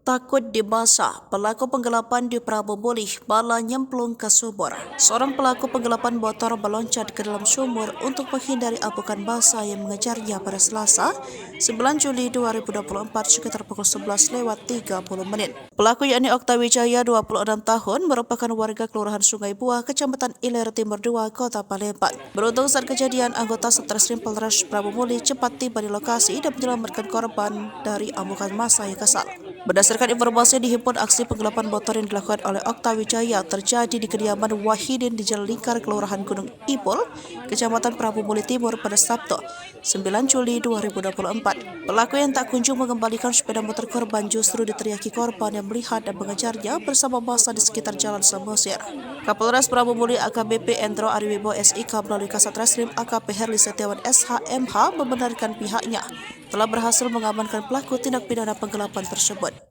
Takut dibasah, pelaku penggelapan di Prabu Mulih malah nyemplung ke sumur. Seorang pelaku penggelapan motor meloncat ke dalam sumur untuk menghindari apukan basah yang mengejarnya pada Selasa, 9 Juli 2024 sekitar pukul 11:30. Pelaku yakni Okta Wijaya, 26 tahun, merupakan warga Kelurahan Sungai Buah, Kecamatan Ilir Timur 2, Kota Palembang. Beruntung saat kejadian, anggota Satreskrim Polres Prabu Mulih cepat tiba di lokasi dan menyelamatkan korban dari amukan massa yang kesal. Berdasarkan informasi dihimpun, aksi penggelapan motor yang dilakukan oleh Okta Wijaya terjadi di kediaman Wahidin di Jalan Lingkar, Kelurahan Gunung Ipul, Kecamatan Prabu Mulih Timur pada Sabtu, 9 Juli 2024. Pelaku yang tak kunjung mengembalikan sepeda motor korban justru diteriaki korban yang melihat dan mengejarnya bersama massa di sekitar Jalan Samosir. Kapolres Prabu Mulih AKBP Endro Ariwibowo SIK melalui Kasat Reskrim AKP Herli Setiawan SHMH membenarkan pihaknya telah berhasil mengamankan pelaku tindak pidana penggelapan tersebut.